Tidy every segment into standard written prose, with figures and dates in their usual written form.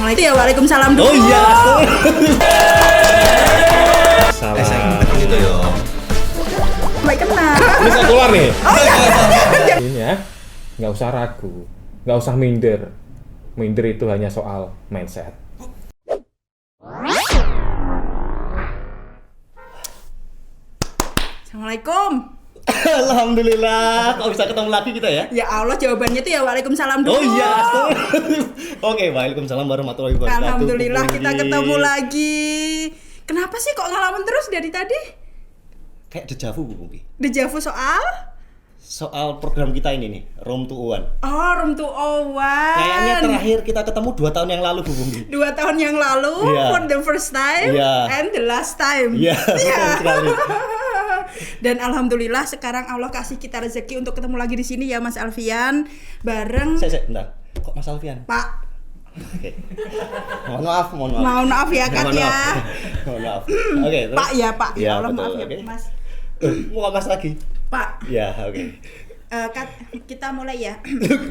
Assalamualaikum. Ya, waalaikumsalam dulu. Oh iya. Salam. Gitu yo. Baik kenal. Ini saya keluar nih. Oh iya. Ini ya, nggak usah ragu, nggak usah minder. Minder itu hanya soal mindset. Assalamualaikum. Alhamdulillah, kok bisa ketemu lagi kita ya? Ya Allah, jawabannya tuh ya waalaikumsalam dulu. Oh iya. Oke, waalaikumsalam warahmatullahi wabarakatuh. Alhamdulillah kita ketemu lagi. Kenapa sih kok ngalamin terus dari tadi? Kayak dejavu Bu Pungki. Dejavu Soal program kita ini nih, Room to Owen. Oh, Room to Owen. Kayaknya terakhir kita ketemu 2 tahun yang lalu Bu Pungki. 2 tahun yang lalu, Yeah. for the first time and the last time. Iya, betul sekali. Dan alhamdulillah sekarang Allah kasih kita rezeki untuk ketemu lagi di sini ya Mas Alfian bareng Bentar. Kok Mas Alfian? Pak. Oke. Mohon maaf. Mohon maaf ya Kak ya. Mohon maaf. Oke, terus. Pak ya Pak. Ya Ya, Allah betul, maaf ya oke. Mas. Mau Mas lagi? Pak. Ya, oke. Kak, kita mulai ya.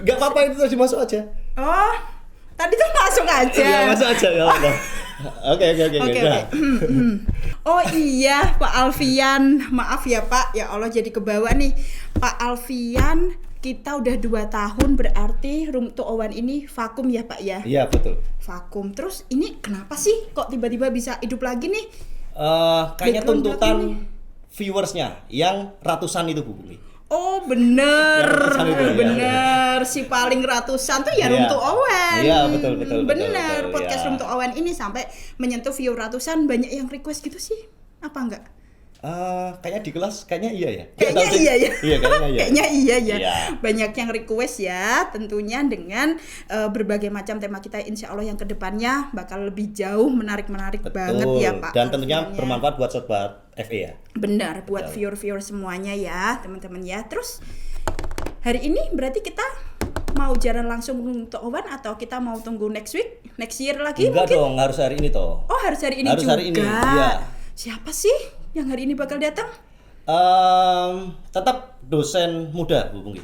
Gak apa-apa, itu tadi masuk aja. Oh, tadi tuh masuk aja. Iya, masuk aja ya Allah. Oke. Nah. Oh iya, Pak Alfian. Maaf ya Pak, ya Allah jadi kebawa nih. Pak Alfian, kita udah 2 tahun berarti Room to Owen ini vakum ya Pak ya? Iya, betul. Vakum. Terus ini kenapa sih kok tiba-tiba bisa hidup lagi nih? Kayaknya Background tuntutan belakang viewersnya yang ratusan itu Bu Pungki. Oh bener, Ya, ratusan itu, ya, bener. Si paling ratusan tuh ya Room Iya. to Owen. Iya, betul. Bener, podcast ya. Room to Owen ini sampai menyentuh view ratusan, banyak yang request gitu sih. Apa enggak? Kayaknya di kelas kayaknya iya ya. Kayaknya iya ya. Iya, kayaknya iya. Kayaknya iya ya. Iya. Banyak yang request ya, tentunya dengan berbagai macam tema kita insya Allah yang kedepannya bakal lebih jauh menarik banget ya Pak. Dan tentunya Alfiannya. bermanfaat buat sobat FE ya. Benar, buat viewer semuanya ya teman-teman ya. Terus hari ini berarti kita mau jalan langsung untuk Owen atau kita mau tunggu next year lagi Enggak mungkin? dong, harus hari ini toh. Oh harus hari ini Harus juga. hari ini, iya. Siapa sih yang hari ini bakal datang? Tetap dosen muda Bu Pungki.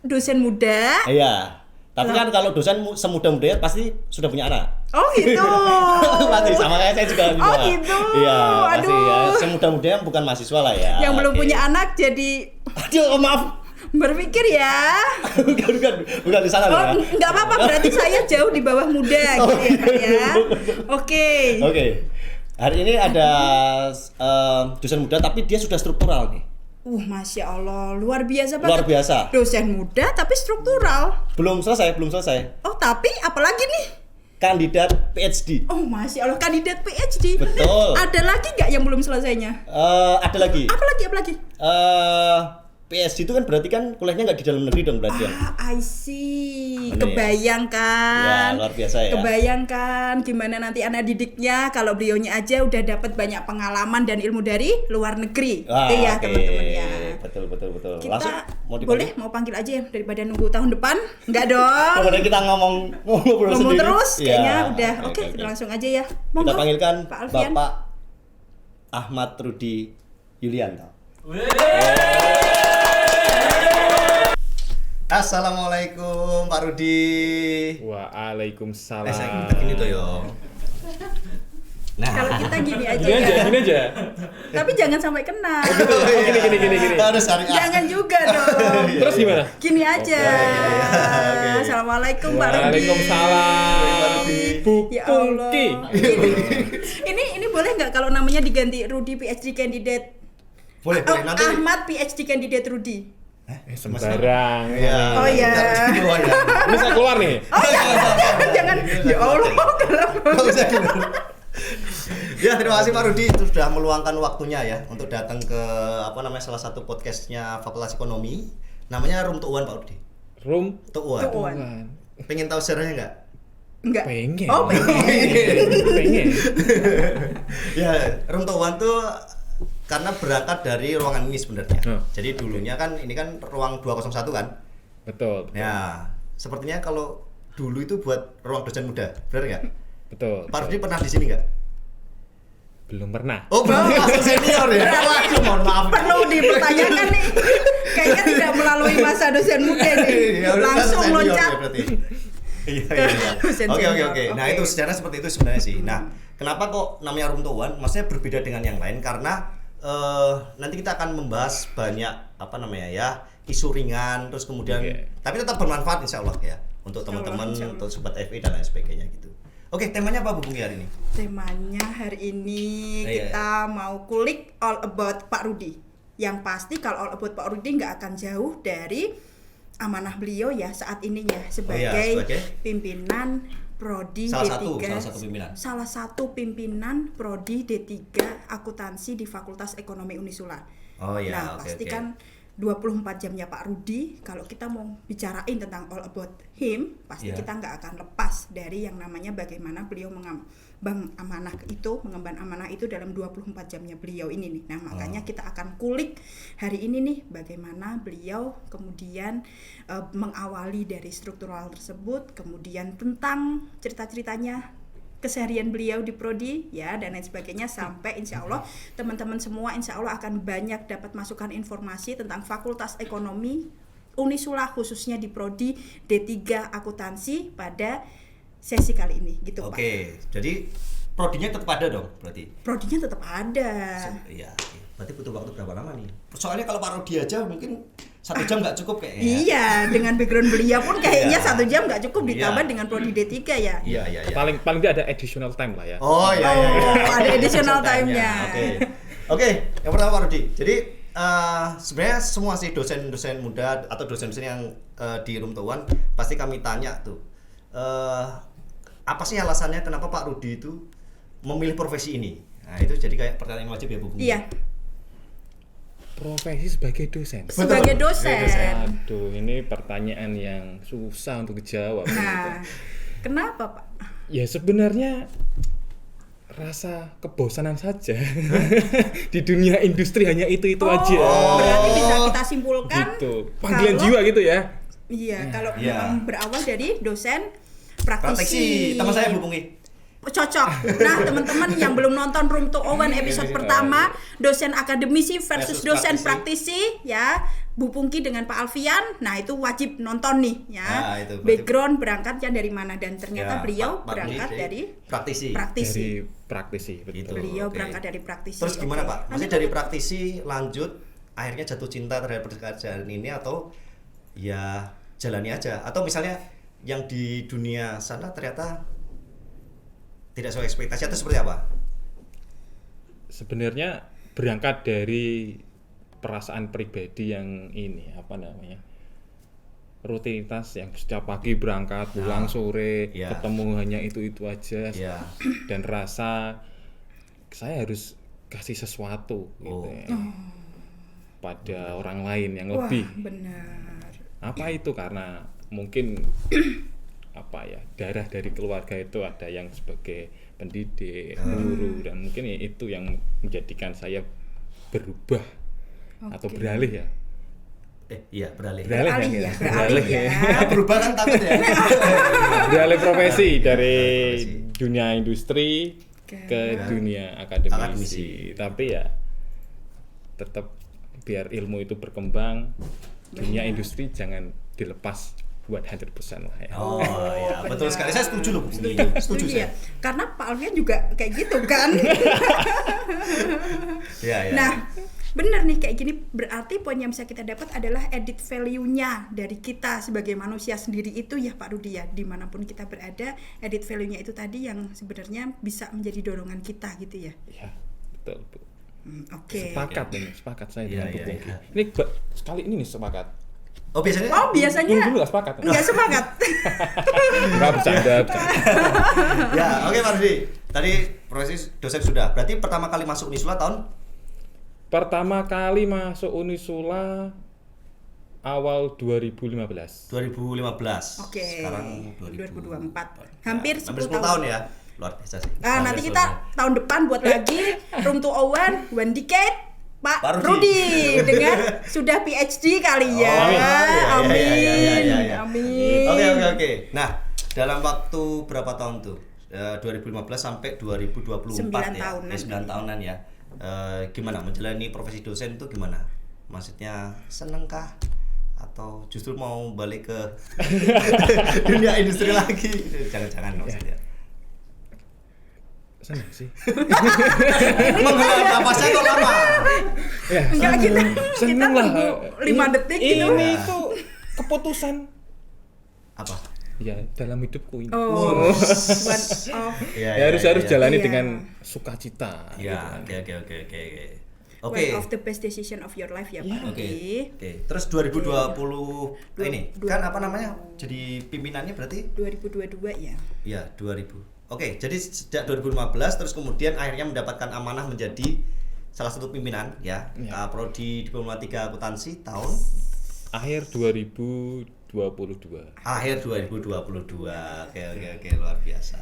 Dosen muda. Iya. Tapi kan kalau dosen semuda-mudanya pasti sudah punya anak. Oh gitu. Pasti sama kayak saya juga. Oh gitu. Iya, pasti Aduh. ya. Semuda-mudanya bukan mahasiswa lah ya. Yang belum Oke. punya anak jadi Aduh, maaf. berpikir ya. bukan di sana Oh ya. nggak apa-apa, berarti saya jauh di bawah muda gitu ya Pak ya. Oke. Oke. Hari ini ada dosen muda tapi dia sudah struktural nih. Masya Allah, luar biasa banget. Luar biasa. Dosen muda tapi struktural. Belum selesai. Oh tapi apalagi nih? Kandidat PhD. Oh Masya Allah, kandidat PhD. Betul. Ada lagi nggak yang belum selesainya? Ada lagi. Apalagi? PhD itu kan berarti kan kuliahnya nggak di dalam negeri dong berarti. I see. Bener ya? Kebayangkan. Ya, luar biasa ya. Kebayangkan gimana nanti anak didiknya kalau beliaunya aja udah dapat banyak pengalaman dan ilmu dari luar negeri. Wah, Itu ya oke. teman-teman ya. Betul. Kita Langsung mau dipanggil? boleh mau panggil aja ya daripada nunggu tahun depan? Enggak dong. Daripada kita ngobrol Ngomong sendiri. terus kayaknya Ya, udah. Oke, langsung aja ya. Monggo. Kita panggilkan Pak Alfian. Bapak Ahmad Rudi Yulianto. Assalamualaikum Pak Rudi. Waalaikumsalam. Saya gini tuh yo. Nah, Kalau kita gini aja Gini ya. aja. Tapi jangan sampai kenal. Gini. harus hari Jangan juga dong. Terus gimana? Gini aja. Oke. Assalamualaikum Pak Rudi. Waalaikumsalam. Bu Ya Allah. Pungki. Ini boleh nggak kalau namanya diganti Rudi PhD candidate? Boleh nanti. Ahmad PhD candidate Rudi. Sembarang. Iya. Oh iya. Oh iya. Ini saya keluar nih. Oh jangan. Ya Allah. Nggak usah gitu. Ya, terima kasih Pak Rudi itu sudah meluangkan waktunya ya untuk datang ke salah satu podcastnya Fakultas Ekonomi. Namanya Room to Owen Pak Rudi. Room To Owen. To Owen. Pengen tahu sejarahnya nggak? Enggak. pengen. Oh Pengen. Ya, Room to Owen tuh karena berangkat dari ruangan ini sebenarnya. Jadi dulunya kan ini kan ruang 201 kan? Betul. Ya, sepertinya kalau dulu itu buat ruang dosen muda, benar nggak? Betul. Pak Rudi pernah di sini nggak? Belum pernah. Oh, belum masuk senior ya? Waduh, mohon maaf. Perlu dipertanyakan nih. Kayaknya tidak melalui masa dosen muda nih. Ya, udah Langsung senior loncat. ya berarti. dosen Oke. senior. Nah, Oke. itu sejarah seperti itu sebenarnya sih. Nah, kenapa kok namanya room to one? Maksudnya berbeda dengan yang lain karena nanti kita akan membahas banyak apa namanya ya, isu ringan terus kemudian tapi tetap bermanfaat insya Allah ya untuk teman-teman, Insya Allah. untuk sobat FI dan lain sebagainya gitu. Oke, temanya apa Bu Pungki hari ini? Temanya hari ini Iya. kita mau kulik all about Pak Rudi. Yang pasti kalau all about Pak Rudi nggak akan jauh dari amanah beliau ya saat ini ya sebagai sebagai pimpinan Prodi salah D3. satu pimpinan. Salah satu pimpinan Prodi D3 Akuntansi di Fakultas Ekonomi Unisula. Oh ya, Nah, oke, pasti oke. kan 24 jamnya Pak Rudi, kalau kita mau bicarain tentang all about him, pasti Iya. kita nggak akan lepas dari yang namanya bagaimana beliau mengemban amanah itu dalam 24 jamnya beliau ini nih. Nah, makanya kita akan kulik hari ini nih bagaimana beliau kemudian mengawali dari struktural tersebut, kemudian tentang cerita-ceritanya keseharian beliau di prodi ya dan lain sebagainya sampai insya Allah teman-teman semua insya Allah akan banyak dapat masukan informasi tentang Fakultas Ekonomi Unisula khususnya di prodi D3 Akuntansi pada sesi kali ini gitu Pak. Oke, jadi prodinya tetap ada dong berarti. Prodinya tetap ada. Iya, oke. Berarti butuh waktu berapa lama nih? Soalnya kalau Pak Rudi aja mungkin 1 jam nggak cukup kayaknya. Iya, dengan background beliau pun kayaknya Iya. 1 jam nggak cukup ditambah Iya. dengan prodi D3 ya. Iya. Paling tidak ada additional time lah ya. Oh iya. ada additional time-nya. Oke, yang pertama Pak Rudi. Jadi sebenarnya semua sih dosen-dosen muda atau dosen-dosen yang di Room to One pasti kami tanya tuh apa sih alasannya kenapa Pak Rudi itu memilih profesi ini? Nah itu jadi kayak pertanyaan wajib ya Bu Bumi. Iya, Profesi sebagai dosen. sebagai Betul, dosen. sebagai dosen. Aduh, ini pertanyaan yang susah untuk dijawab. Nah, kenapa Pak? Ya sebenarnya rasa kebosanan saja di dunia industri hanya itu aja. Berarti bisa kita simpulkan Gitu. Panggilan kalau- jiwa gitu ya. Iya, kalau Iya. memang berawal dari dosen Praktisi, praktisi. teman saya Bu Bumi. Cocok. Nah, teman-teman yang belum nonton Room to Owen episode pertama, dosen akademisi versus dosen praktisi ya, Bu Pungki dengan Pak Alfian. Nah, itu wajib nonton nih ya. Nah, itu berarti- Background berangkatnya dari mana dan ternyata Ya, beliau Pak Rudi berangkat dari praktisi. Dari praktisi, betul. Gitu. Beliau Oke. berangkat dari praktisi. Terus gimana Oke. Pak? Maksudnya dari praktisi lanjut akhirnya jatuh cinta terhadap pekerjaan ini atau ya jalani aja atau misalnya yang di dunia sana ternyata tidak sesuai ekspektasi atau seperti apa? Sebenarnya berangkat dari perasaan pribadi yang ini apa namanya, rutinitas yang setiap pagi berangkat pulang sore Iya. ketemu hanya itu aja Iya. dan rasa saya harus kasih sesuatu gitu ya, pada orang lain yang Wah, lebih. benar. Apa itu karena mungkin apa ya, darah dari keluarga itu ada yang sebagai pendidik, guru, dan mungkin ya itu yang menjadikan saya berubah atau Oke. beralih ya. Iya, beralih. Beralih ya, beralih ya. Berubah kan takut ya. Beralih profesi dari Profesi. dunia industri ke dunia akademisi. Akademisi. Tapi ya tetap biar ilmu itu berkembang, dunia industri jangan dilepas 100% lah ya. Oh iya, benar. betul sekali. Saya setuju loh Bu Bumi. Setuju ya. saya. Karena Pak Alfian juga kayak gitu kan. Iya, iya. Nah, benar nih kayak gini berarti poin yang bisa kita dapat adalah edit value-nya dari kita sebagai manusia sendiri itu ya Pak Rudi ya, dimanapun kita berada edit value-nya itu tadi yang sebenarnya bisa menjadi dorongan kita gitu ya. Ya, betul, Bu. Oke. Sepakat saya Iya, dengan Bu iya, Pungki. iya. Ini sekali ini nih sepakat. Oh biasanya? Oh biasanya Dulu nggak sepakat. nggak sepakat. Nggak bercanda. Ya, oke Pak Rudi. Tadi profesi dosen sudah. Berarti pertama kali masuk Unisula tahun Pertama kali masuk Unisula awal 2015. 2015. Oke. Sekarang 2024. Hampir 10 10 tahun ya. Luar biasa sih. Ah, nanti kita tahun depan buat lagi Room to Owen One Decade Pak Pak Rudi. Rudi dengan sudah PhD kali ya. Oh, iya, Amin. iya. Amin. Oke. Nah, dalam waktu berapa tahun tuh? 2015 sampai 2024 9 ya. tahunan. 9 tahunan ya. Gimana menjalani profesi dosen itu gimana? Maksudnya seneng kah? atau justru mau balik ke dunia industri lagi? Jangan-jangan maksudnya. Senang sih. Menggelar napasnya kok lama? Ya, Enggak, kita senang lah. tunggu 5 detik gitu. Ini itu keputusan Apa? ya dalam hidupku ini. Oh, one of Ya, Ya, harus jalani Iya. dengan sukacita. gitu Ya, kan. oke. one of the best decision of your life ya Pak Oke. Rudi. Oke. Terus 2020 ini kan apa namanya? Jadi pimpinannya berarti 2022 ya. ya 2000. Oke, jadi sejak 2015 terus kemudian akhirnya mendapatkan amanah menjadi salah satu pimpinan ya. Ya. Prodi Diploma 3 Akuntansi tahun Akhir 2022. akhir 2022. Oke, luar biasa.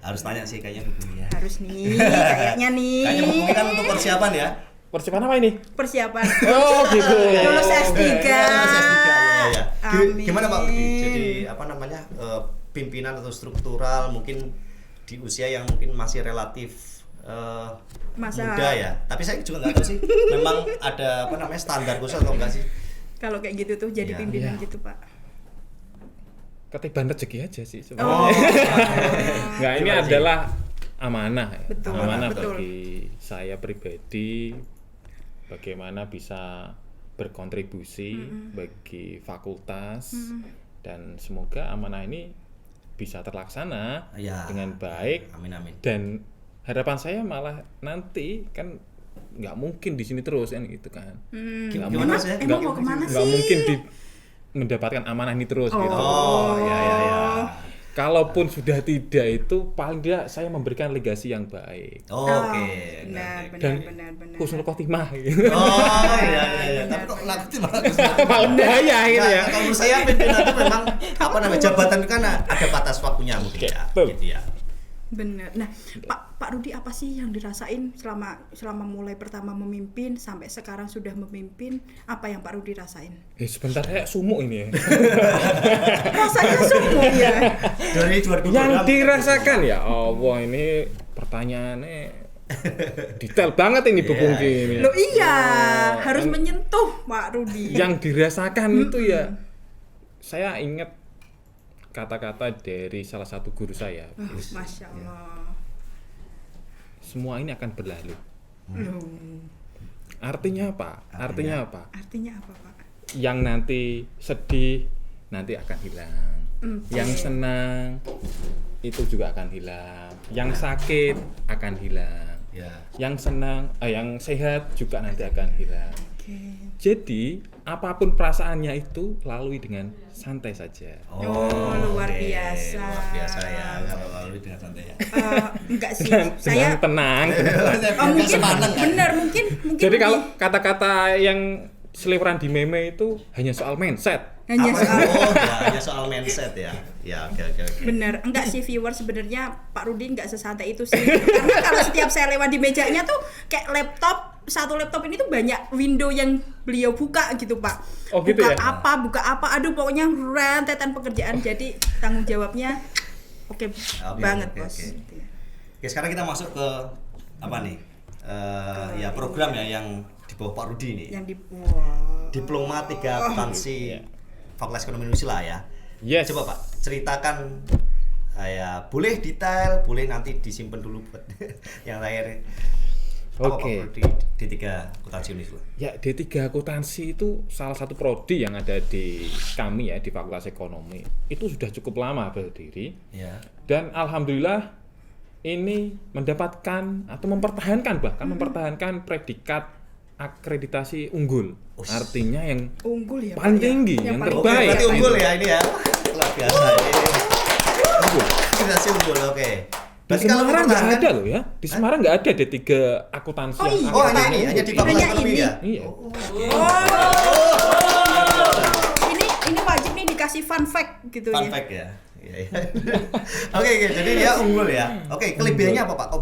Harus tanya sih kayaknya Bu ya. Harus nih, kayaknya nih. Kayaknya Bu kan untuk persiapan ya. Persiapan apa ini? Persiapan. Oh, gitu. Lulus S3. Lulus S3 ya. Amin. Gimana Pak Budi? Jadi apa namanya? Pimpinan atau struktural mungkin di usia yang mungkin masih relatif muda ya. Tapi saya juga nggak tahu sih. Memang ada apa namanya standar khusus atau enggak sih? Kalau kayak gitu tuh jadi Iya. pimpinan Iya. gitu Pak. Ketiban rezeki aja sih Oh. sebenarnya. Nggak, ini Gimana sih? adalah amanah ya. Betul, Amanah betul. bagi saya pribadi bagaimana bisa berkontribusi bagi fakultas dan semoga amanah ini bisa terlaksana Ya. dengan baik Amin. dan harapan saya malah nanti kan nggak mungkin di sini terus kan gitu kan. Nggak Gimana mungkin- sih? Emang mau kemana nggak sih? mungkin mendapatkan amanah ini terus gitu. Oh, ya. Kalaupun sudah tidak itu paling tidak saya memberikan legasi yang baik Oke. Benar, dan benar. husnul khotimah gitu. Oh, iya. Tapi kok lakuin malah Malah bahaya gitu ya. Kalau menurut saya pimpinan itu memang apa namanya jabatan kan ada batas waktunya mungkin ya. Betul. Gitu ya. Benar. Nah, Pak Rudi apa sih yang dirasain selama mulai pertama memimpin sampai sekarang sudah memimpin? Apa yang Pak Rudi rasain? Sebentar kayak sumuk ini ya. Rasanya semua ya. Dari 2000 Yang dirasakan ya Allah, ini pertanyaannya detail banget ini Bu Iya, Pungki ini. Loh iya, harus menyentuh Pak Rudi. Yang dirasakan itu ya, saya ingat kata-kata dari salah satu guru saya. Masya Allah. Semua ini akan berlalu. Loh, Artinya apa? Artinya apa? artinya apa Pak? Yang nanti sedih nanti akan hilang. Yang senang itu juga akan hilang. Yang sakit akan hilang. Ya. Yang senang, yang sehat juga nanti akan hilang. Oke. Jadi apapun perasaannya itu lalui dengan santai saja. Oh, luar oke. biasa. Luar biasa ya kalau lalu dengan santai ya. Enggak sih, Dengan saya tenang. mungkin Semangat. benar mungkin Jadi kalau kata-kata yang seliweran di meme itu hanya soal mindset. hanya Apa? soal Oh, ya, hanya soal mindset ya. Ya, oke. bener enggak sih viewer sebenarnya Pak Rudi enggak sesantai itu sih karena kalau setiap saya lewat di mejanya tuh kayak satu laptop ini tuh banyak window yang beliau buka gitu Pak. Oh, gitu buka ya? buka apa aduh pokoknya rentetan pekerjaan jadi tanggung jawabnya oke banget oke, bos. oke. Gitu ya. Oke, sekarang kita masuk ke apa nih? Ya program ya yang di bawah Pak Rudi nih. Yang di wow. Diploma 3 Akuntansi Iya. Fakultas Ekonomi Indonesia lah ya. Yes. Coba Pak, ceritakan ya boleh detail, boleh nanti disimpan dulu buat yang terakhir. Apa Oke. Pak D3 Akuntansi Indonesia? Ya, D3 Akuntansi itu salah satu prodi yang ada di kami ya di Fakultas Ekonomi. Itu sudah cukup lama berdiri. Ya. Dan alhamdulillah ini mendapatkan atau mempertahankan predikat akreditasi unggul. Ush. Artinya yang Unggul ya Pak, paling ya? tinggi, yang paling Oke, terbaik. berarti unggul ya ini ya. Luar biasa ini. unggul. Akreditasi unggul, oke. Di Berarti kalau Semarang nggak mempertahankan- ada loh ya. Di Semarang nggak ada D3 akuntansi. Oh yang iya. Oh, akreditasi hanya ini, hanya di unggul. Fakultas Hanya Ekonomi ini. ya. Iya. Ini wajib nih dikasih fun fact gitu Fun ya. fact ya. Iya, iya. Oke, jadi dia unggul ya. Oke, kelebihannya apa Pak? Kok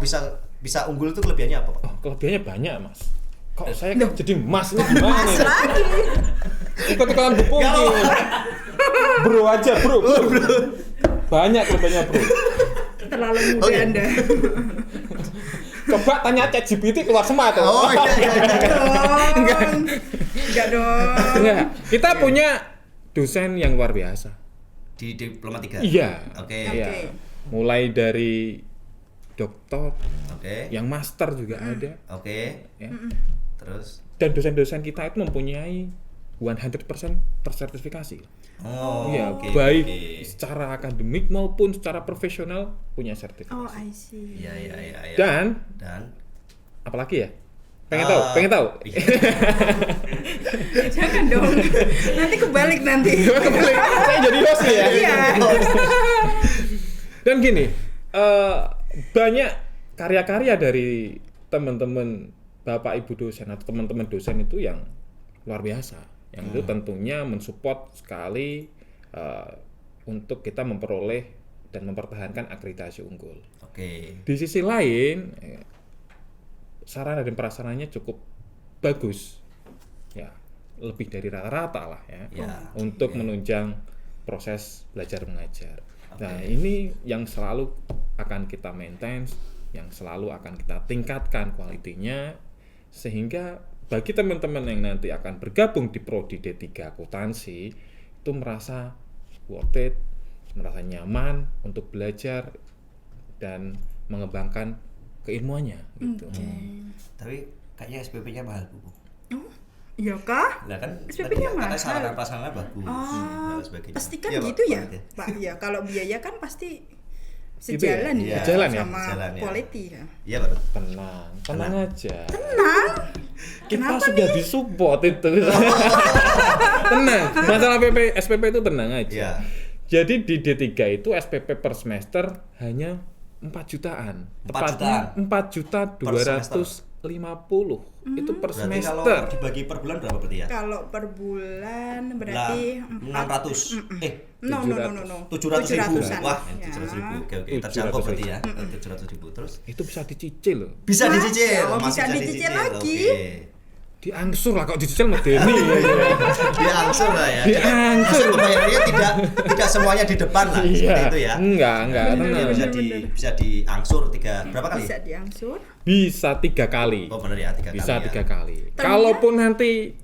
bisa unggul itu kelebihannya apa Pak? Oh, kelebihannya banyak, Mas. Kok saya jadi Mas ini gimana Mas nih? lagi. Ikut-ikutan Bu Pungki. Bro aja, bro. Banyak kelebihannya, bro. Terlalu muda Oke. Anda. Coba tanya ChatGPT keluar semua tuh. Oh iya iya. Enggak dong. Enggak. Kita punya dosen yang luar biasa. Di diploma 3. Iya. Oke. Iya. Oke. Mulai dari doktor, Oke. yang master juga ada, Oke. ya. Terus Dan dosen-dosen kita itu mempunyai 100% tersertifikasi. oh Iya, oke, baik oke. secara akademik maupun secara profesional punya sertifikasi. Oh, I see. Iya iya iya iya. Dan Dan apalagi ya? Pengen tahu? Pengen tahu? Iya. Jangan dong. Nanti kebalik nanti. Saya jadi host ya. Iya. Dan gini, banyak karya-karya dari teman-teman Bapak Ibu dosen atau teman-teman dosen itu yang luar biasa. Yang itu tentunya mensupport sekali untuk kita memperoleh dan mempertahankan akreditasi unggul. Oke. Di sisi lain, sarana dan prasarannya cukup bagus, ya lebih dari rata-rata lah ya, Ya. untuk menunjang proses belajar mengajar. Nah ini yang selalu akan kita maintain, yang selalu akan kita tingkatkan kualitinya, sehingga bagi teman-teman yang nanti akan bergabung di prodi D3 akuntansi itu merasa worth it, merasa nyaman untuk belajar dan mengembangkan keilmuannya gitu. Tapi kayaknya SPP-nya mahal, Bu. Oh, iya kah? Nah kan SPP-nya katanya mahal. sarana prasarana bagus dan sebagainya. Pasti kan Iya, Pak, gitu ya, Pak. Pak. Ya, kalau biaya kan pasti Gitu ya? sejalan Iya, ya, sejalan ya? sama Sejalan ya. quality ya. Iya, Pak. Tenang aja. Tenang. Kita Kenapa sudah disupport itu. Tenang, masalah SPP itu tenang aja. Iya. Jadi di D3 itu SPP per semester hanya 4 jutaan. 4 jutaan? 4.250.000 itu per Berarti kalau semester. dibagi per bulan berapa berarti ya? Kalau per bulan berarti 600. No. 700.000. 700-an. Wah, Ya. 700.000. Oke, 700.000. terjangkau berarti ya. 700.000 terus Itu bisa dicicil loh. bisa Masa? dicicil. Oh, Masih bisa dicicil lagi. Oke. Diangsur lah kok dicicil medeni. Diangsur lah ya. Diangsur. Maksudnya pembayarannya tidak semuanya di depan lah seperti Iya. itu ya. Enggak, Jadi tenang. bisa diangsur berapa kali? Bisa diangsur. Bisa 3 kali. Oh benar ya, 3 kali. Bisa ya. 3 kali. Kalaupun nanti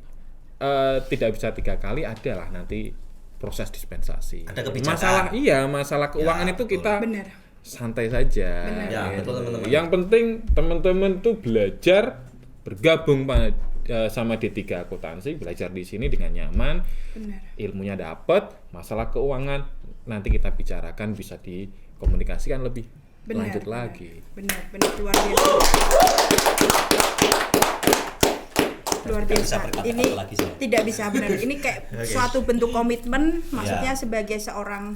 tidak bisa 3 kali, adalah nanti proses dispensasi. Ada kebijakan. Masalah keuangan Ya, itu betul. kita Benar. santai saja. Benar. Ya, gitu. betul, teman-teman. Yang penting teman-teman tuh belajar bergabung sama D3 akuntansi, belajar di sini dengan nyaman, Benar. ilmunya dapat, masalah keuangan nanti kita bicarakan, bisa dikomunikasikan lebih Benar. lanjut lagi. Benar luar biasa. Luar Tidak bisa biasa. berkata-kata Ini lagi saya. tidak bisa benar. Ini kayak Oke. suatu bentuk komitmen, maksudnya Ya. sebagai seorang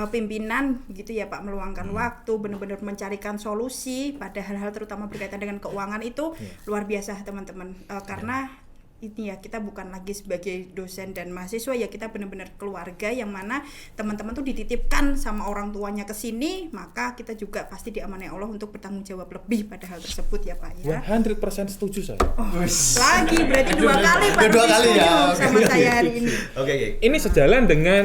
pimpinan gitu ya Pak, meluangkan Hmm. waktu, benar-benar mencarikan solusi pada hal-hal terutama berkaitan dengan keuangan itu luar biasa teman-teman. Karena ini ya, kita bukan lagi sebagai dosen dan mahasiswa ya, kita benar-benar keluarga yang mana teman-teman tuh dititipkan sama orang tuanya ke sini, maka kita juga pasti diamanai Allah untuk bertanggung jawab lebih pada hal tersebut ya Pak ya. 100% setuju saya. Lagi berarti 2 kali Pak Dua kali ya. setuju sama saya hari ini. Oke. Ini sejalan dengan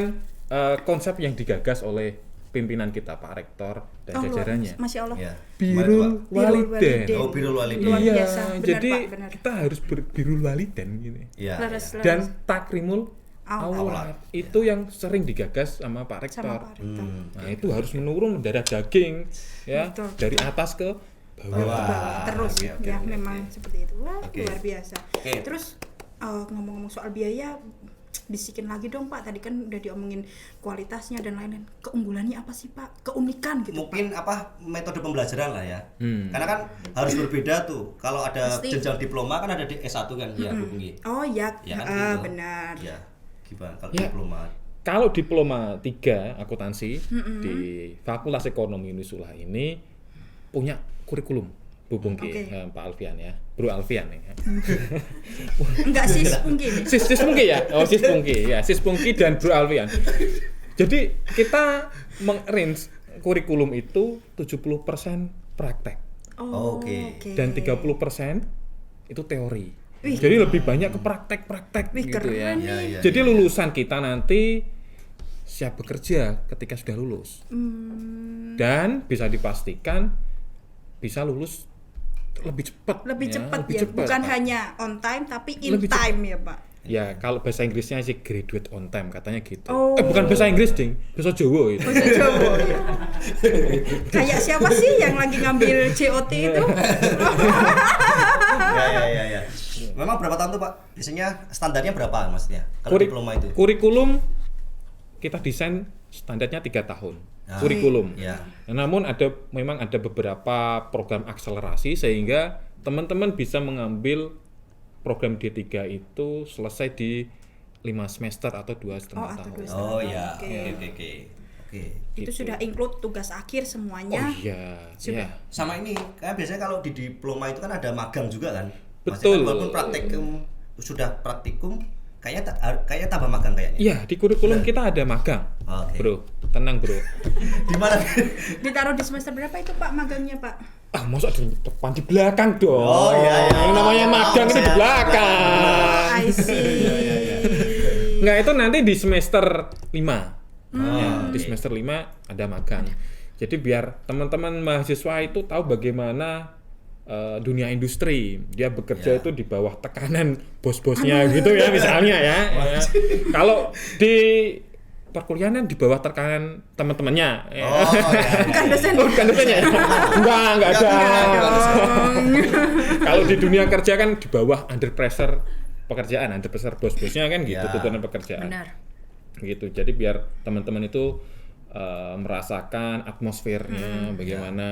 konsep yang digagas oleh pimpinan kita Pak Rektor dan Oh, jajarannya. Masya Allah. Ya. Birul Birul Waliden. Waliden. Oh, Birrul Waliden. Luar Iya, biasa, benar, jadi Pak, benar. kita harus berbirul waliden gini. Iya. Leres. Dan takrimul Aulad. aulad itu yang sering digagas sama Pak Rektor. Sama Pak Rektor. Nah, itu harus menurun mendarah daging ya, Betul, dari atas ke bawah. Bawah. Terus Oke, ya oke, memang oke. seperti itu. Wah, Oke. luar biasa. Oke. Terus ngomong-ngomong soal biaya, bisikin lagi dong Pak. Tadi kan udah diomongin kualitasnya dan lain-lain. Keunggulannya apa sih Pak? Keunikan gitu Mungkin metode pembelajaran lah ya. Hmm. Karena kan harus berbeda tuh. Kalau ada Pasti. jenjang diploma kan ada di S1 kan ya, Bu Punggi. Pak. Oh ya, Ya kan gitu. benar. Ya. Gimana kalau Ya. diploma? Kalau diploma 3 akuntansi di Fakultas Ekonomi Unisula ini punya kurikulum Bu Pungki, Oke. Pak Alfian ya, Bro Alfian ya. Enggak sih mungkin. Sis Pungki ya, Sis Pungki ya, Sis Pungki dan Bro Alfian. Jadi kita meng-arrange kurikulum itu 70% praktek Oh, Oke. dan 30% itu teori. Wih. Jadi lebih banyak ke praktek-praktek Wih, gitu ya. keren Ya, ya, Jadi ya. lulusan kita nanti siap bekerja ketika sudah lulus. Dan bisa dipastikan bisa lulus lebih cepat. Lebih ya, cepat lebih ya, cepat, bukan Pak. hanya on time tapi in Lebih time ya Pak. Ya, kalau bahasa Inggrisnya sih graduate on time katanya gitu. Oh. Bukan bahasa Inggris, Ding. Bahasa Jawa itu. Bahasa Jawa. Ya. Kayak siapa sih yang lagi ngambil COT itu? Ya. Memang berapa tahun tuh Pak? Biasanya standarnya berapa maksudnya? Kalau diploma itu? Kurikulum kita desain standarnya 3 tahun. Kurikulum. Ya. Namun memang ada beberapa program akselerasi sehingga teman-teman bisa mengambil program D3 itu selesai di 5 semester atau 2,5 tahun. Oh ya. Oke. Oke. Itu Gitu. sudah include tugas akhir semuanya. Oh iya, Sudah. iya. Sama ini, kayak biasanya kalau di diploma itu kan ada magang juga kan? Maksudnya Betul. kan walaupun sudah praktikum, kayaknya tambah magang kayaknya. Iya, di kurikulum kita ada magang. Oke. Bro, tenang, Bro. Di mana? Ditaruh di semester berapa itu Pak magangnya Pak? Masa di depan, di belakang dong. Oh, iya. Yang namanya magang itu di Saya- belakang. I see. Enggak, itu nanti di semester 5. Di Oke. semester 5 ada magang. Jadi biar teman-teman mahasiswa itu tahu bagaimana dunia industri. Dia bekerja Ya. itu di bawah tekanan bos-bosnya gitu ya misalnya ya. Ya. Kalau di perkuliahan di bawah tekanan teman-temannya. Ya. Oh, ya. Bukan dosen. Oh, bukan dosennya. Enggak ada. Kalau di dunia kerja kan di bawah under pressure pekerjaan, under pressure bos-bosnya kan gitu, Ya. tuntutan pekerjaan. Benar. Gitu. Jadi biar teman-teman itu merasakan atmosfernya bagaimana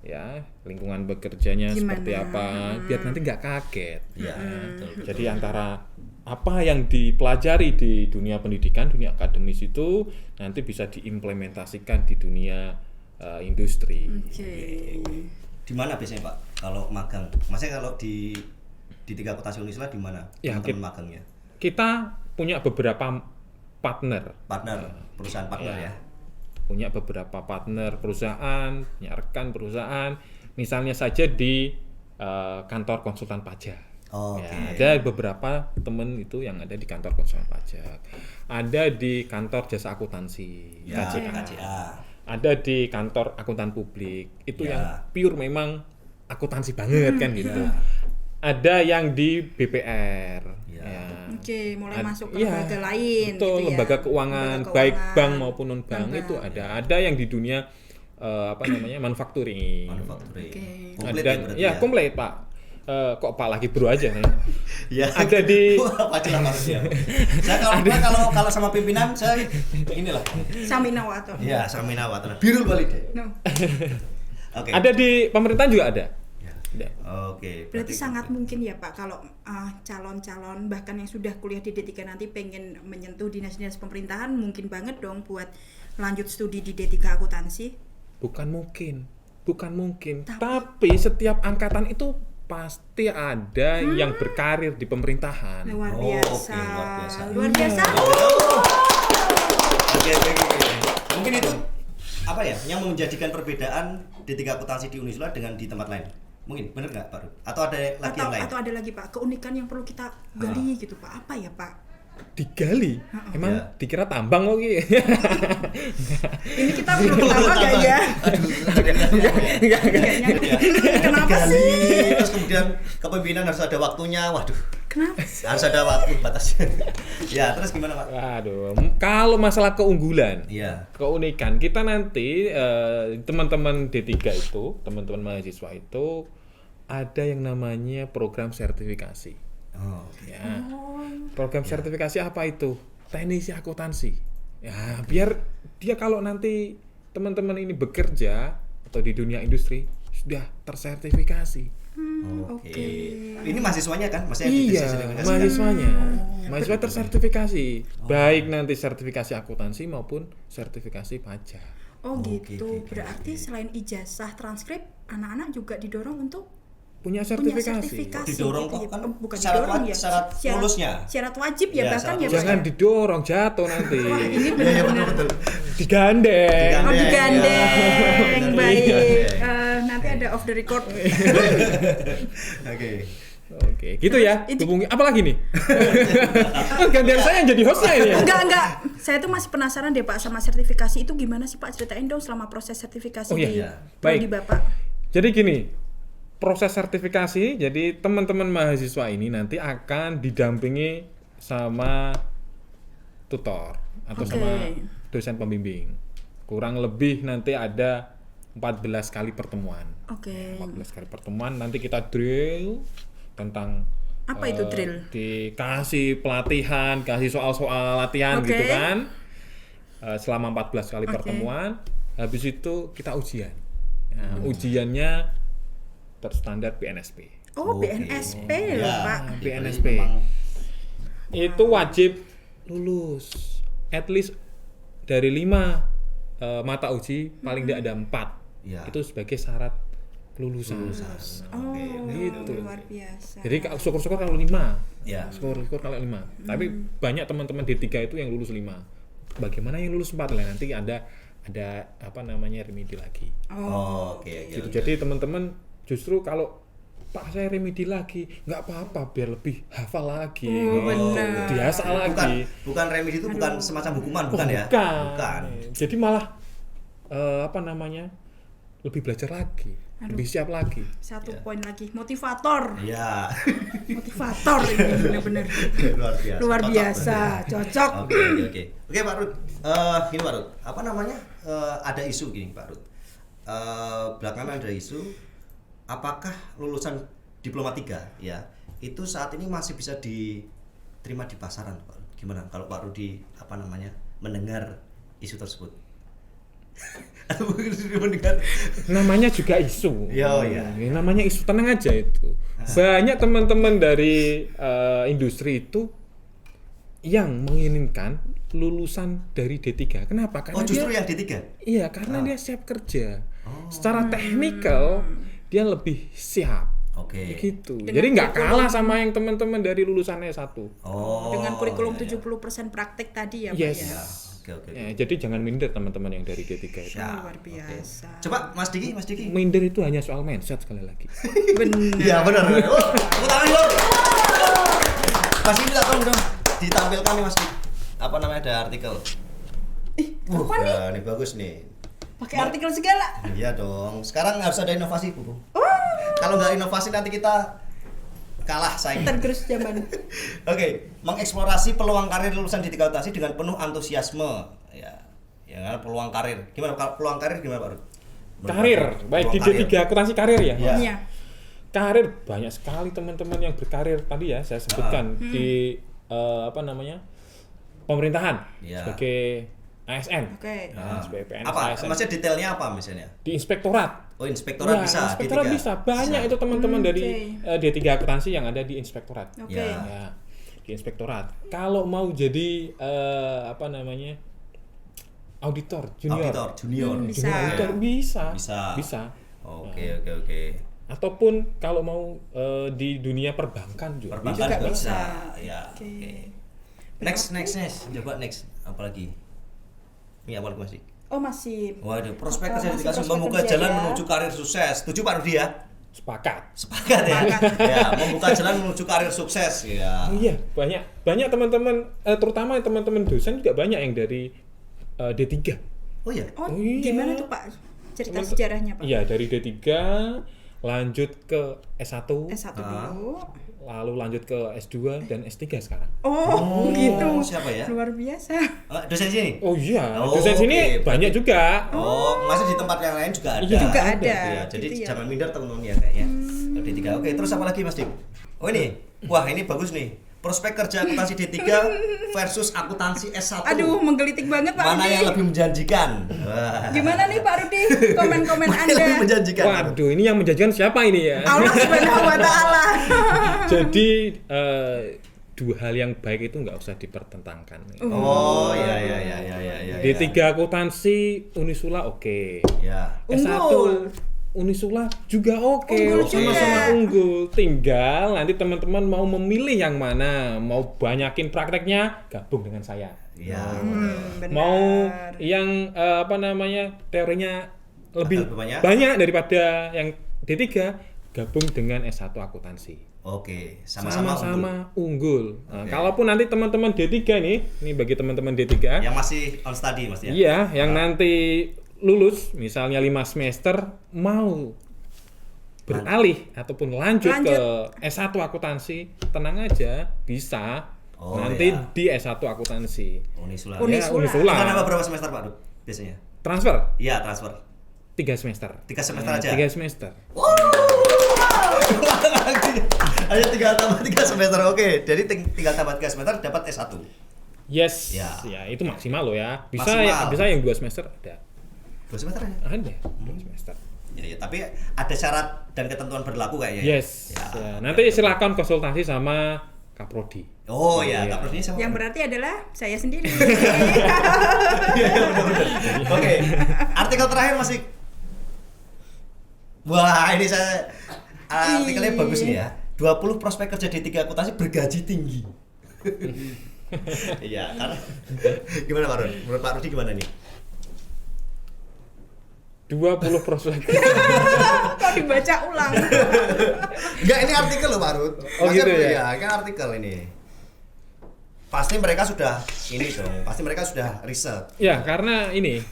ya, lingkungan bekerjanya Gimana? seperti apa, biar nanti nggak kaget. Iya, betul. Jadi antara apa yang dipelajari di dunia pendidikan, dunia akademis itu nanti bisa diimplementasikan di dunia industri. Oke. Di mana biasanya Pak kalau magang? Maksudnya kalau di tiga akuntansi Unisula di mana Ya, teman-teman magangnya? Kita punya beberapa partner. Perusahaan partner ya. Punya beberapa partner perusahaan, punya rekan perusahaan, misalnya saja di kantor konsultan pajak. Oh, Ya, oke. ada beberapa temen itu yang ada di kantor konsultan pajak, ada di kantor jasa akuntansi, Ya, KJA. KJA. Ada di kantor akuntan publik, itu Ya. yang pure memang akuntansi banget kan gitu. Ya. Ada yang di BPR, Ya. ya. Oke, mulai masuk ke Iya, lembaga lain betul, gitu ya. lembaga keuangan, Lembaga baik keuangan, bank maupun non bank non-bank. itu ada yang di dunia manufacturing. Manufacturing. Oke. Komplit Ada, ya berarti ya komplit Pak. Kok Pak lagi bro aja nih? Ya. Ada di Wah, pastilah manusia. Saya kalau sama pimpinan saya inilah. Samina Wato. Ya, Samina Watana. Birul balik deh. No. Oke. ada di pemerintahan juga ada. Ya. Ada. Oke. Berarti sangat mungkin ya Pak kalau calon-calon bahkan yang sudah kuliah di D3 nanti pengen menyentuh dinas-dinas pemerintahan mungkin banget dong buat lanjut studi di D3 akuntansi. Bukan mungkin. Tapi setiap angkatan itu pasti ada yang berkarir di pemerintahan. Luar Oh, biasa. oke, luar biasa. Luar biasa. Oke. Mungkin itu apa ya yang menjadikan perbedaan D3 akuntansi di Unisula dengan di tempat lain? Mungkin bener nggak Pak Rud? Atau ada lagi yang lain? Atau ada lagi Pak keunikan yang perlu kita gali gitu Pak. Apa ya Pak? Digali. Emang Ya. dikira tambang loh Ki. Ini kita perlu ketawa gak ya? Kayaknya. Kenapa Gali, sih? terus kemudian kepemimpinan harus ada waktunya. Waduh, Kenapa sih? harus ada waktu batasnya. Ya, terus gimana Pak? Waduh, kalau masalah keunggulan, Iya. keunikan kita nanti teman-teman D3 itu, teman-teman mahasiswa itu ada yang namanya program sertifikasi. Oh, oke. Ya. Program sertifikasi apa itu? Teknisi akuntansi. Ya, biar dia kalau nanti teman-teman ini bekerja atau di dunia industri sudah tersertifikasi. Oke. Ini mahasiswanya kan? Maksudnya Iya, sertifikasi kan? mahasiswanya. Mahasiswa tersertifikasi. Baik nanti sertifikasi akuntansi maupun sertifikasi pajak. Oh Oke, gitu. oke, Berarti selain ijazah transkrip, anak-anak juga didorong untuk Punya punya sertifikasi. sertifikasi. Didorong gitu kok ya. kan Oh, bukan syarat didorong ya. syarat lulusnya. Syarat wajib ya Ya, bahkan syarat ya. Pak, Jangan ya? didorong, jatuh nanti. Wah, ini Iya, benar-benar. betul. Digandeng. Oh digandeng, Iya. baik. Iya. Nanti ada off the record. Oke. Oke, gitu ya. Itu- Hubungi apa lagi nih? Gantian saya yang jadi hostnya ini. Ya? Enggak. Saya tuh masih penasaran deh Pak sama sertifikasi itu gimana sih Pak? Ceritain dong selama proses sertifikasi Oh, iya. di Iya. prodi Baik. Bapak. Jadi gini, proses sertifikasi, jadi teman-teman mahasiswa ini nanti akan didampingi sama tutor atau Oke. sama dosen pembimbing. Kurang lebih nanti ada 14 kali pertemuan. Oke. 14 kali pertemuan nanti kita drill tentang Apa itu drill? Dikasih pelatihan, kasih soal-soal latihan Oke. gitu kan. Selama 14 kali Oke. pertemuan, habis itu kita ujian. Nah, ujiannya terstandar BNSP. Oh, Oke. BNSP Ya. loh, Pak. BNSP. Memang- Itu wajib lulus at least dari 5 mata uji paling tidak ada 4. Ya. Itu sebagai syarat kelulusan. Oh, Gitu. luar biasa. Jadi syukur-syukur kalau 5. Ya. Syukur-syukur kalau 5. Tapi banyak teman-teman D3 itu yang lulus 5. Bagaimana yang lulus 4 lah, nanti ada apa namanya remedi lagi. Oh, oke. Gitu. Jadi teman-teman justru kalau Pak saya remedi lagi, nggak apa-apa biar lebih hafal lagi. Oh, benar. Biasa lagi. Bukan remedi itu bukan semacam hukuman, bukan ya? Bukan. Jadi malah apa namanya? Lebih belajar lagi, lebih siap lagi. Satu poin lagi, motivator. Iya. Motivator ini benar-benar. Luar biasa. Luar Cocok, biasa, benar. cocok. Oke. Oke, Pak Rud. Gini Pak Rud. Apa namanya? Ada isu gini, Pak Rud. Belakangan ada isu apakah lulusan diploma 3 ya, itu saat ini masih bisa diterima di pasaran, Pak Rud? Gimana kalau Pak Rudi apa namanya? Mendengar isu tersebut? Mendengar. Namanya juga isu. Ya, ya. Namanya isu, tenang aja itu. Banyak teman-teman dari industri itu yang menginginkan lulusan dari D3. Kenapa? Karena Oh, justru dia, yang D3? iya, karena dia siap kerja. Secara teknikal dia lebih siap. Oke. Gitu. Dengan Jadi nggak kurikulum- kalah sama yang teman-teman dari lulusan S1. Oh. Dengan kurikulum iya, iya. 70% praktek tadi ya, Pak Yes. ya. Oke. Ya, jadi jangan minder teman-teman yang dari D3 itu. Siap. Luar biasa. Oke. Coba Mas Diki. Minder itu hanya soal mindset sekali lagi. Benar. Iya, benar. Oh, tepuk tangan dong. Mas Diki minta tolong dong ditampilkan nih Mas Diki. Apa namanya, ada artikel. apa nih? Ini bagus nih. Pakai artikel segala. Iya dong. Sekarang harus ada inovasi, Bu. Oh, Kalau nggak inovasi nanti kita kalah saing. tergerus zaman. Oke, mengeksplorasi peluang karir lulusan D3 akuntansi dengan penuh antusiasme. Ya, peluang karir. Gimana kalau peluang karir gimana, Pak Rud? Karir, baik di D3 akuntansi karir ya. Iya. Iya. Karir banyak sekali teman-teman yang berkarir tadi ya saya sebutkan di apa namanya? Pemerintahan Iya. sebagai ASN. Oke. Sebagai PNS Apa? ASN. Maksudnya detailnya apa misalnya? Di inspektorat. Oh, inspektorat Ya, bisa. inspektorat D3? bisa. Banyak itu teman-teman dari D3 akuntansi yang ada di inspektorat. Oke. Ya. Ya, di inspektorat. Kalau mau jadi apa namanya? Auditor junior. Auditor junior. Bisa. Junior auditor bisa. Bisa. Oke. Ataupun kalau mau di dunia perbankan juga Perbankan Juga juga bisa. bisa. Ya. Oke. Oke. Next. Coba next. Apalagi? Ini apa lagi, Mas Dik? Oh, masih. Waduh, prospek Apa, kerja masih dikasih prospek membuka kerja jalan ya? menuju karir sukses. Setuju Pak Rudi ya? Sepakat. Sepakat ya? Ya, membuka jalan menuju karir sukses ya. Oh iya, banyak teman-teman terutama teman-teman dosen juga banyak yang dari D3. Oh iya. Oh, Oh, iya. gimana tuh, Pak? Cerita Teman- sejarahnya, Pak. Iya, dari D3 lanjut ke S1, S1 dulu. lalu lanjut ke S2 dan S3 sekarang. Oh, gitu. siapa ya? Luar biasa. Dosen sini? Oh iya, Oh, dosen sini oke. banyak juga. Oh, masih di tempat yang lain juga ada. Iya, Juga ada. Ya, jadi Gitu ya. jangan minder teman-teman ya kayaknya. D3. Oke, terus apa lagi Mas Dik? Oh ini. Wah, ini bagus nih. Prospek kerja akuntansi D3 versus akuntansi S1. Aduh, menggelitik banget, Pak Mana Rudi. yang lebih menjanjikan? Wah. Gimana nih, Pak Rudi? Komen-komen Mana yang lebih Anda. menjanjikan? Waduh, ini yang menjanjikan siapa ini ya? Allah Subhanahu wa taala. Jadi dua hal yang baik itu nggak usah dipertentangkan. Oh, iya. D3 akuntansi Unisula oke. Ya. S1 Unggul. Unisula juga oke, Unggul sama-sama juga. unggul. Tinggal nanti teman-teman mau memilih yang mana, mau banyakin prakteknya gabung dengan saya. Iya. Benar. Mau yang apa namanya teorinya lebih Lebih banyak? banyak daripada yang D3 gabung dengan S1 akuntansi. Oke, sama-sama unggul. Sama-sama unggul. Nah, Oke. kalaupun nanti teman-teman D3 ini bagi teman-teman D3 Yang masih on study Mas ya. iya, yang nanti lulus misalnya 5 semester mau beralih ataupun lanjut ke Lanjut. S1 akuntansi, tenang aja, bisa. Oh, Nanti ya. di S1 akuntansi. Unisula. Unisula. Ya, Unisula. Kita nambah berapa semester Pak Rud biasanya? Transfer Iya, transfer. 3 semester. 3 semester aja? 3 semester. Ayo 3 tambah 3 semester. Oke, jadi tinggal tambah 3 semester dapat S1. Yes. Ya. Ya, itu maksimal loh ya. Bisa Maksimal. bisa yang 2 semester ada. 2 semester aja. Ada 2 semester. Ya, tapi ada syarat dan ketentuan berlaku kayaknya. Yes. Ya. Ya, nanti silakan konsultasi sama Kaprodi. Oh ya, Iya. Kak Prodi sama. Yang berarti adalah saya sendiri. Iya, benar-benar. Oke. Artikel terakhir masih. Wah, ini saya artikelnya bagus nih ya. 20 prospek kerja di 3 akuntansi bergaji tinggi. Iya, karena gimana Pak Rudi? Menurut Pak Rudi gimana nih? 20 prospek. Kok dibaca ulang? Enggak, ini artikel loh Pak Rud. Oh, gitu ya? Iya, kan artikel ini. Pasti mereka sudah ini dong, pasti mereka sudah riset. Ya, karena ini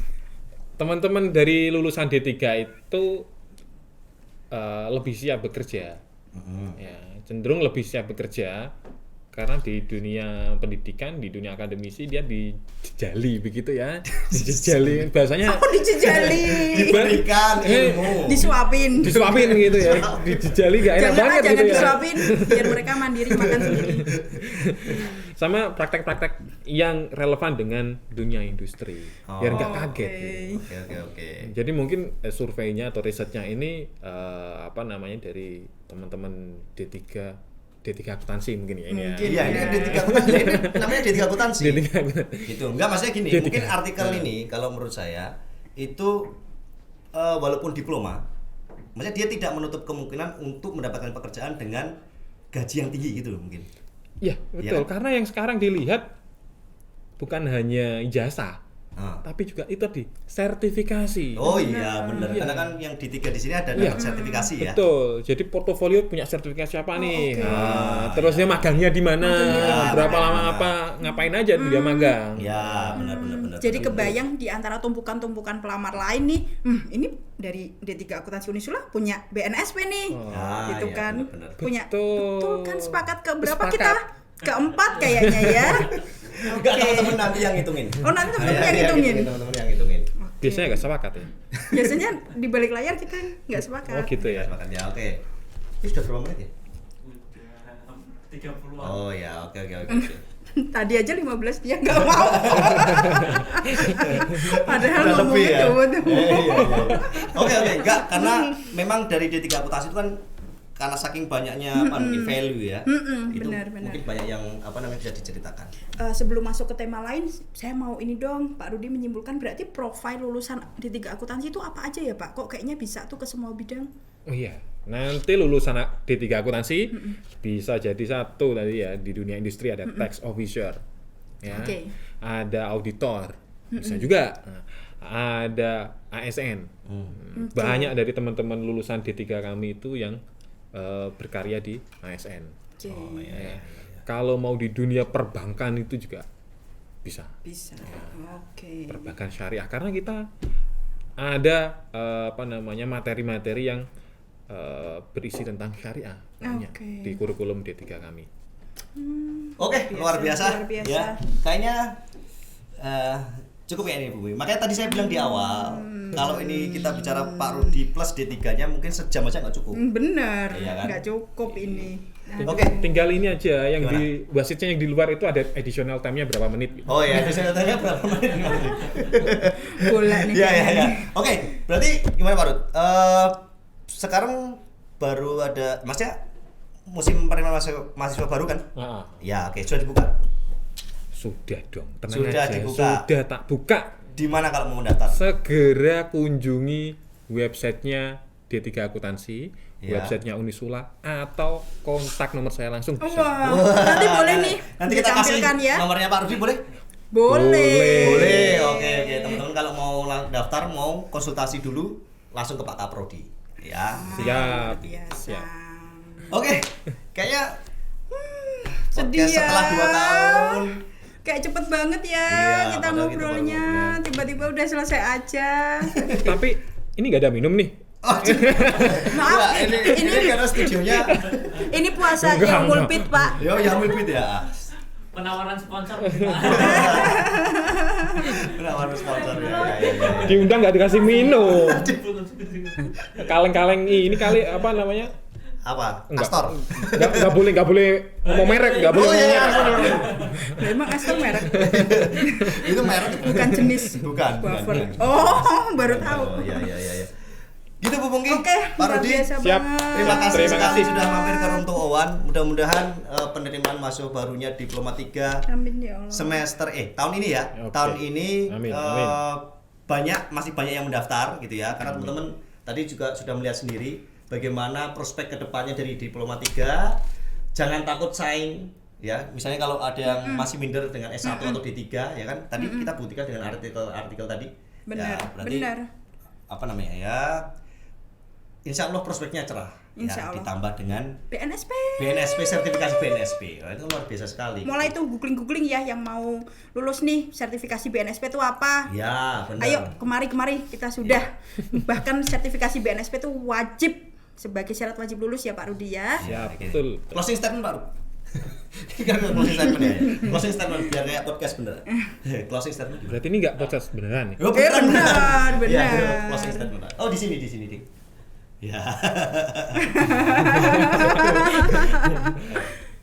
teman-teman dari lulusan D3 itu lebih siap bekerja. Ya, cenderung lebih siap bekerja karena di dunia pendidikan, di dunia akademisi dia dijejali begitu ya. Dijejali bahasanya Oh, dijejali. Diberikan ilmu. Disuapin. disuapin gitu ya. Dijejali gak enak banget Jangan gitu ya. disuapin biar mereka mandiri makan sendiri. Sama praktek-praktek yang relevan dengan dunia industri. Biar nggak kaget. Oke. Jadi mungkin surveinya atau risetnya ini apa namanya dari teman-teman D3 akuntansi mungkin ya ini ya. Iya, ini D3 akuntansi. Ini namanya D3 akuntansi. D3 akuntansi. Gitu. Enggak, maksudnya gini, D3. mungkin artikel ini kalau menurut saya itu walaupun diploma, maksudnya dia tidak menutup kemungkinan untuk mendapatkan pekerjaan dengan gaji yang tinggi gitu loh mungkin. Iya, betul. Iya. Karena yang sekarang dilihat bukan hanya ijazah, Ah. tapi juga itu tadi sertifikasi. Oh iya, benar. Iya. Karena kan yang di 3 di sini ada Iya. dapat sertifikasi ya. Betul. Jadi portofolio punya sertifikasi apa nih? oke. Nah, terus dia magangnya di mana? Berapa lama apa? Ngapain aja dia magang? Ya, benar. Jadi kebayang di antara tumpukan-tumpukan pelamar lain nih, ini dari D3 Akuntansi Unisula punya BNSP nih. Ah, Gitu iya, kan. benar. Punya Betul. betul kan sepakat ke berapa Sepakat. kita? Keempat kayaknya ya. Enggak, teman-teman nanti yang ngitungin. Oh, nanti teman-teman Iya, yang ngitungin. Teman-teman yang ngitungin. Biasanya nggak sepakat ya? Biasanya di balik layar kita nggak sepakat. Oh gitu ya. Sepakat ya, oke. Ini sudah berapa menit ya? Udah 30-an. Oh ya, oke. Tadi aja 15 dia nggak mau. Padahal Udah lebih ngomongnya ya? tunggu. Iya. Oke, enggak, karena memang dari D3 akuntansi itu kan karena saking banyaknya apa mungkin value ya. Itu benar. mungkin banyak yang apa namanya bisa diceritakan. Sebelum masuk ke tema lain, saya mau ini dong, Pak Rudi menyimpulkan berarti profil lulusan D3 Akuntansi itu apa aja ya Pak? Kok kayaknya bisa tuh ke semua bidang? Oh iya. Nanti lulusan D3 akuntansi bisa jadi satu tadi ya di dunia industri ada tax officer, ya, Oke. ada auditor, bisa juga. Nah, ada ASN. Banyak dari teman-teman lulusan D3 kami itu yang berkarya di ASN. Oke. Ya. Kalau mau di dunia perbankan itu juga bisa. Bisa. Oke. Perbankan syariah karena kita ada apa namanya materi-materi yang berisi tentang syariah banyak Oke. di kurikulum D3 kami. Oke, luar biasa. luar biasa. Ya, kayaknya cukup ya ini Bu. Makanya tadi saya bilang di awal, kalau ini kita bicara Pak Rudi plus D3-nya mungkin sejam aja nggak cukup. Bener, Iya kan? nggak cukup ini. Oke. Tinggal ini aja yang Gimana? di wasitnya yang di luar itu ada additional time-nya berapa menit gitu. Oh ya, saya tanya berapa menit nih, Pak Rudi? Bola nih. Iya. kayaknya. Oke, berarti gimana Pak Rud? Sekarang baru ada, maksudnya musim penerimaan mahasiswa baru kan? Ah, Ya, oke, sudah dibuka. sudah dong, tenang Sudah aja. dibuka. Sudah tak buka. Di mana kalau mau mendaftar? Segera kunjungi websitenya D3 Akuntansi, Ya. websitenya Unisula atau kontak nomor saya langsung bisa. Wah, nanti boleh nih Nanti kita kasih ditampilkan ya. nomornya Pak Rudi, boleh? Boleh. Boleh, oke teman-teman kalau mau daftar mau konsultasi dulu langsung ke Pak Kaprodi ya. Siap. Biasa. Siap. Oke, kayaknya Sedih podcast ya. setelah 2 tahun. Kayak cepet banget ya Iya, kita padahal kita baru ngobrolnya. ngobrol. Tiba-tiba udah selesai aja. Tapi ini nggak ada minum nih. Oh, Maaf, ini karena studionya ini puasa Enggak, Yaumul enggak. Fitr, Pak. yo Yaumul Fitr ya. Penawaran sponsor. Penawaran sponsor ya. Diundang nggak dikasih minum. Kaleng-kaleng ini kali apa namanya? Apa? Enggak. Astor. Nggak boleh ngomong merek, nggak boleh Oh ngomong iya, merek. Lah, emang Astor merek, Itu merek itu. bukan jenis Bukan. wafer. bukan. Oh, baru tahu. Oh iya. Gitu Bu Pungki. Oke, Pak luar Rudi. biasa Siap. banget. Terima kasih Terima sekali kasih. sudah mampir ke Room to Owan. Mudah-mudahan penerimaan mahasiswa barunya Diploma 3 Amin ya Allah. semester tahun ini ya. Oke. Tahun ini Amin, amin. masih banyak yang mendaftar gitu ya. Karena teman-teman tadi juga sudah melihat sendiri bagaimana prospek kedepannya dari Diploma 3. Jangan takut saing ya. Misalnya kalau ada yang masih minder dengan S1 atau D3 ya kan. Tadi kita buktikan dengan artikel tadi. Benar, Ya, berarti benar. apa namanya ya? Insya Allah prospeknya cerah. Insya Ya, Allah. ditambah dengan BNSP. BNSP, sertifikasi BNSP. Wah, itu luar biasa sekali. Mulai tuh googling ya yang mau lulus nih sertifikasi BNSP itu apa? Ya, benar. Ayo kemari kita sudah. Bahkan sertifikasi BNSP itu wajib sebagai syarat wajib lulus ya Pak Rudi ya. Ya, Oke. betul. Closing statement Pak. Kan closing statement ya. Closing statement biar kayak podcast bener. Closing statement. Berarti ini nggak podcast beneran nih. Oh, benar. Ya, closing statement Pak. Oh, di sini Dik. Ya.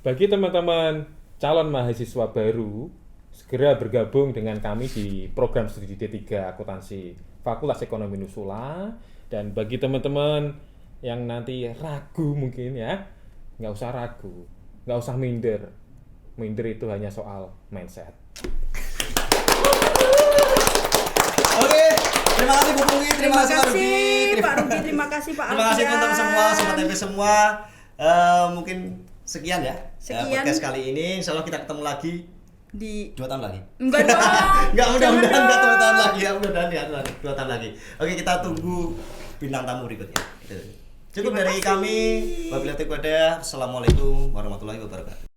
Bagi teman-teman calon mahasiswa baru, segera bergabung dengan kami di program studi D3 Akuntansi Fakultas Ekonomi Nusula. Dan bagi teman-teman yang nanti ragu mungkin ya, nggak usah ragu, nggak usah minder. Minder itu hanya soal mindset. Oke, terima kasih Bu Pungki, terima kasih Pak Rudi. Pak Rudi, terima kasih Pak Terima kasih Alfian. untuk semua Sobat TV semua. Mungkin sekian ya. Sekian. Podcast kali ini. Insya Allah kita ketemu lagi Di 2 tahun lagi. enggak dong. Enggak, mudah-mudahan Jangan enggak 2 dong. tahun lagi ya. Mudah-mudahan ya 2 tahun lagi. Oke, kita tunggu bintang tamu berikutnya. Gitu. Cukup Terima dari kasih. kami. Wabillahi taufiq wal hidayah. Assalamualaikum warahmatullahi wabarakatuh.